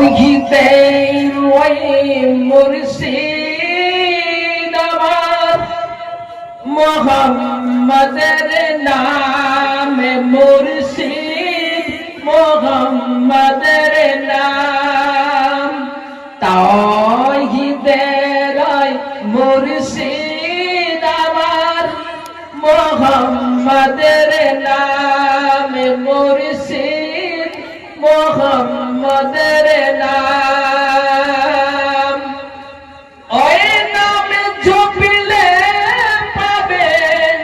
তৌহিদের ওই মুর্শিদ আমার মোহাম্মদের নামে মুর্শিদ মোহাম্মদের নাম তৌহিদের ওই মুর্শিদ আমার মোহাম্মদের নামে মুর্শিদ মোহাম্মদের নাম ওই নামে জপিলে পাবেন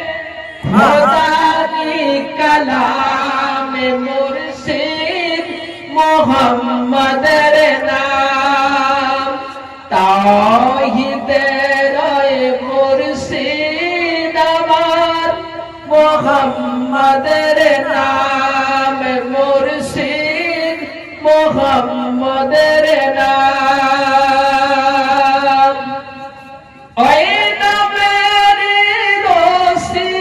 খোদারি কালামে মুর্শিদ মোহাম্মদের নাম তাওহীদের মুর্শিদ আমার মোহাম্মদের নাম মুর্শিদ মোহাম্মদের নাম ওই নামের রশি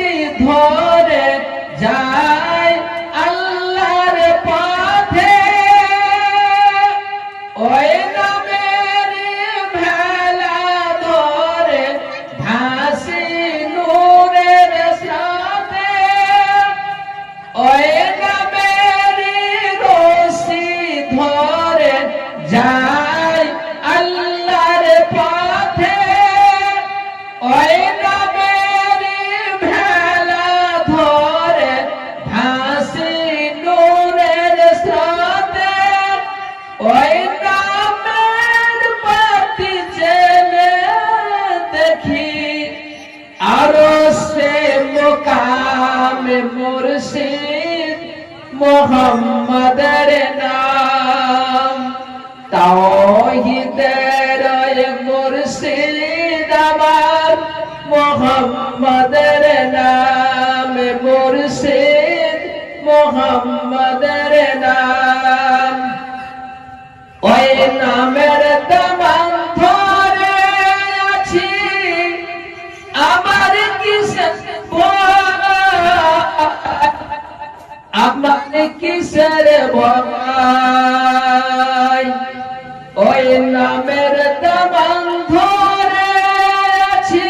ধরে যায় আল্লাহর পথে ওই নামের ভেলা ধরে ভাসি নূরের সাথে ওই নামের রশি ধরে যায় আল্লাহর পথে ওই নামের ভেলা ধরে ভাসি নূরের স্রোতে ওই নামের প্রতি চেয়ে দেখি আরো সে মুকামে মুর্শিদ মোহাম্মদের নাম তাওহীদের মুর্শিদ আমার মোহাম্মদের নাম মুর্শিদ মোহাম্মদের নাম ওই নামের দামান ধরে আছি আমার কিসের আমার কিসের ভয় ওই নামের দামান ধরে আছি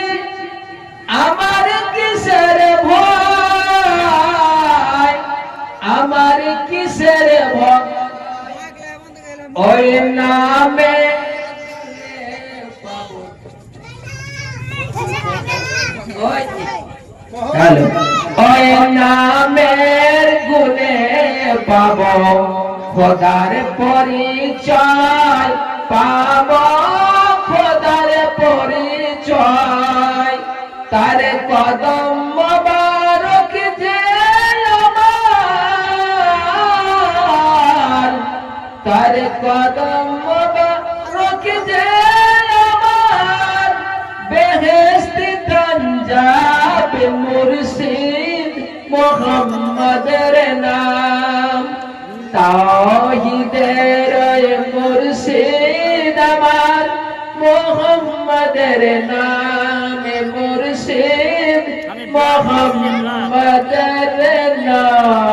আমার কিসের ভয় আমার কিসের ভয় ওই নামে ওই নামের গুণে পাব খোদার পরিচয় পাব খোদার পরিচয় তার কদম মোবারক যে আমার তার কদম মোবারক যে আমার বেহেশতি যাবে মুর্শিদ মোহাম্মদের নাম তাওহীদের মুর্শিদ আমার মোহাম্মদের নাম মুর্শিদ মোহাম্মদের নাম